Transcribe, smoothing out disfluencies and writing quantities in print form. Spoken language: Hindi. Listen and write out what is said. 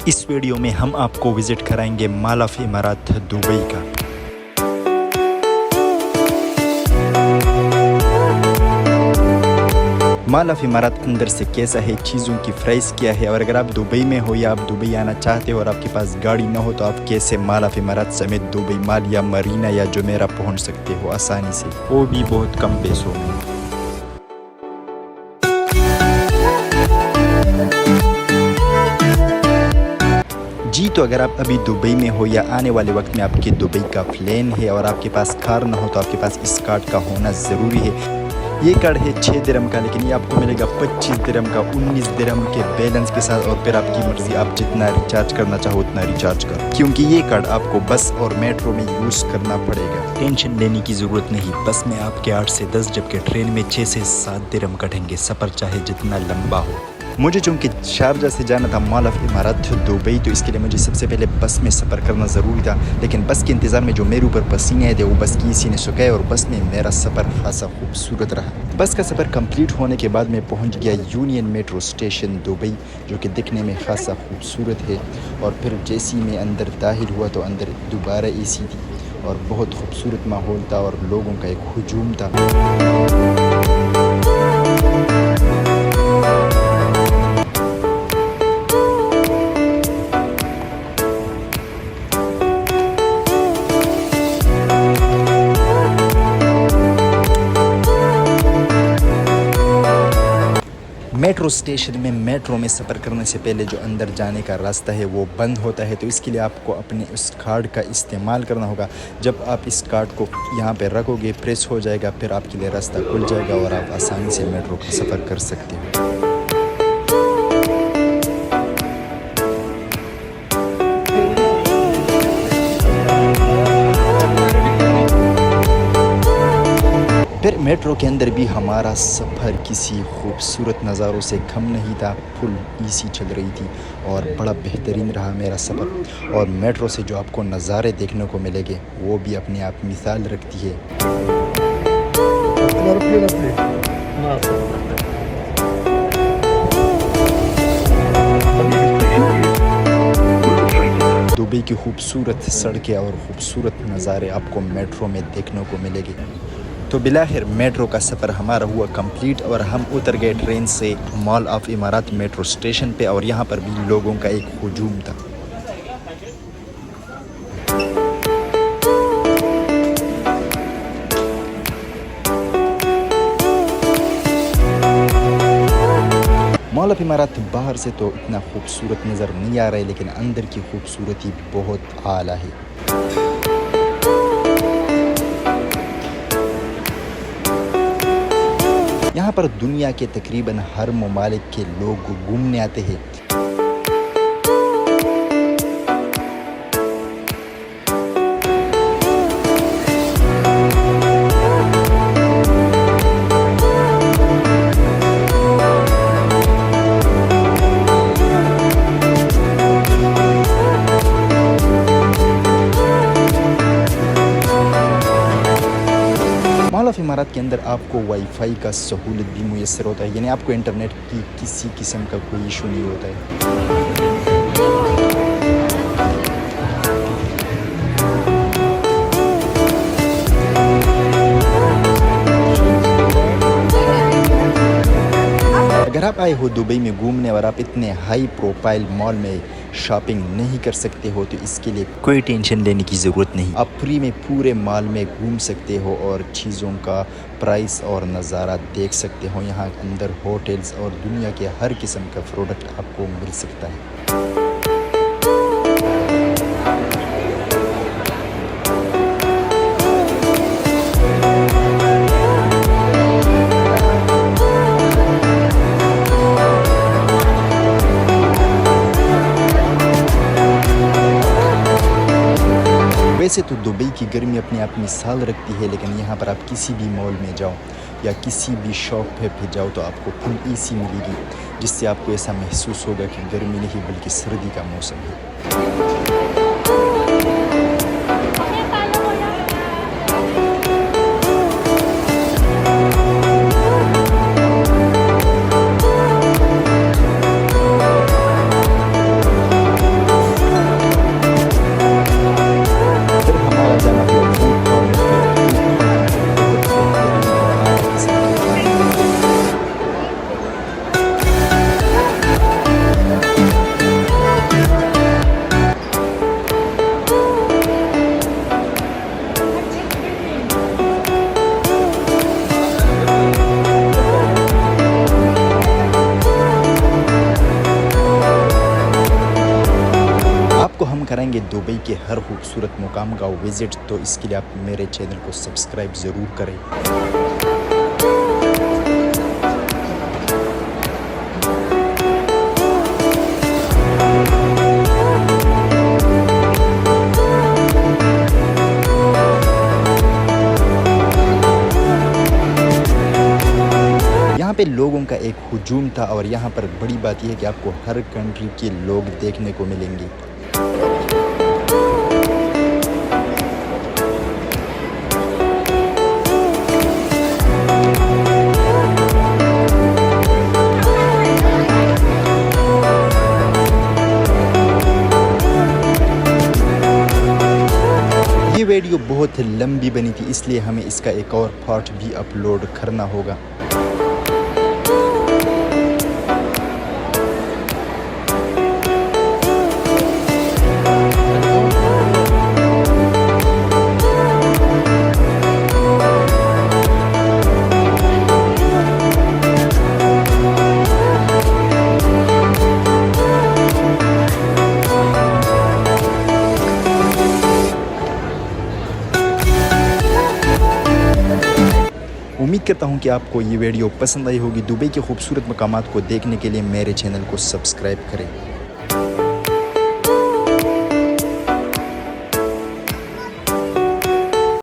इस वीडियो में हम आपको विज़िट कराएंगे मॉल ऑफ इमारात दुबई का। मॉल ऑफ इमारात अंदर से कैसा है, चीज़ों की प्राइस क्या है, और अगर आप दुबई में हो या आप दुबई आना चाहते हो और आपके पास गाड़ी ना हो तो आप कैसे मॉल ऑफ इमारात समेत दुबई मॉल या मरीना या जुमेरा पहुंच सकते हो आसानी से, वो भी बहुत कम पैसों में। जी तो अगर आप अभी दुबई में हो या आने वाले वक्त में आपके दुबई का प्लान है और आपके पास कार ना हो तो आपके पास इस कार्ड का होना ज़रूरी है। ये कार्ड है 6 दिरहम का, लेकिन ये आपको मिलेगा 25 दिरहम का 19 दिरहम के बैलेंस के साथ, और फिर आपकी मर्जी, आप जितना रिचार्ज करना चाहो उतना रिचार्ज करो, क्योंकि ये कार्ड आपको बस और मेट्रो में यूज़ करना पड़ेगा। टेंशन लेने की ज़रूरत नहीं, बस में आपके 8 से 10 जबकि ट्रेन में 6 से 7 दिरहम कटेंगे, सफ़र चाहे जितना लंबा हो। मुझे चूँकि शारजा से जाना था मॉल ऑफ इमारात दुबई, तो इसके लिए मुझे सबसे पहले बस में सफ़र करना ज़रूरी था, लेकिन बस के इंतज़ार में जो मेरे ऊपर पसीने आए थे वो बस की इसी ने सुखाए और बस में मेरा सफ़र खासा खूबसूरत रहा। बस का सफ़र कंप्लीट होने के बाद मैं पहुंच गया यूनियन मेट्रो स्टेशन दुबई, जो कि दिखने में खासा खूबसूरत है। और फिर जैसे ही मैं अंदर दाखिल हुआ तो अंदर दोबारा एसी थी और बहुत खूबसूरत माहौल था और लोगों का एक हुजूम था। मेट्रो स्टेशन में मेट्रो में सफ़र करने से पहले जो अंदर जाने का रास्ता है वो बंद होता है, तो इसके लिए आपको अपने उस कार्ड का इस्तेमाल करना होगा। जब आप इस कार्ड को यहाँ पे रखोगे, प्रेस हो जाएगा, फिर आपके लिए रास्ता खुल जाएगा और आप आसानी से मेट्रो का सफ़र कर सकते हो। फिर मेट्रो के अंदर भी हमारा सफ़र किसी खूबसूरत नज़ारों से कम नहीं था। फुल एसी चल रही थी और बड़ा बेहतरीन रहा मेरा सफ़र। और मेट्रो से जो आपको नज़ारे देखने को मिलेंगे वो भी अपने आप मिसाल रखती है। दुबई की खूबसूरत सड़कें और ख़ूबसूरत नज़ारे आपको मेट्रो में देखने को मिलेंगे। तो बिलाखिर मेट्रो का सफ़र हमारा हुआ कंप्लीट और हम उतर गए ट्रेन से मॉल ऑफ इमारात मेट्रो स्टेशन पे, और यहाँ पर भी लोगों का एक हुजूम था। मॉल ऑफ इमारात बाहर से तो इतना खूबसूरत नज़र नहीं आ रहा है, लेकिन अंदर की खूबसूरती बहुत आला है। यहाँ पर दुनिया के तकरीबन हर ममालिक के लोग घूमने आते हैं। मॉल ऑफ इमारात के अंदर आपको वाईफाई का सहूलत भी मुयस्सर होता है, यानी आपको इंटरनेट की किसी किस्म का कोई इशू नहीं होता है। अगर आप आए हो दुबई में घूमने और आप इतने हाई प्रोफाइल मॉल में शॉपिंग नहीं कर सकते हो तो इसके लिए कोई टेंशन लेने की ज़रूरत नहीं। आप फ्री में पूरे मॉल में घूम सकते हो और चीज़ों का प्राइस और नज़ारा देख सकते हो। यहाँ अंदर होटल्स और दुनिया के हर किस्म का प्रोडक्ट आपको मिल सकता है। वैसे तो दुबई की गर्मी अपने आप मिसाल रखती है, लेकिन यहाँ पर आप किसी भी मॉल में जाओ या किसी भी शॉप पे जाओ तो आपको फुल एसी मिलेगी, जिससे आपको ऐसा महसूस होगा कि गर्मी नहीं बल्कि सर्दी का मौसम है। कराएंगे दुबई के हर खूबसूरत मुकाम का विज़िट, तो इसके लिए आप मेरे चैनल को सब्सक्राइब ज़रूर करें। यहाँ पे लोगों का एक हुजूम था और यहाँ पर बड़ी बात यह है कि आपको हर कंट्री के लोग देखने को मिलेंगे। ये वीडियो बहुत लंबी बनी थी, इसलिए हमें इसका एक और पार्ट भी अपलोड करना होगा। उम्मीद करता हूँ कि आपको ये वीडियो पसंद आई होगी। दुबई के खूबसूरत मकामात को देखने के लिए मेरे चैनल को सब्सक्राइब करें।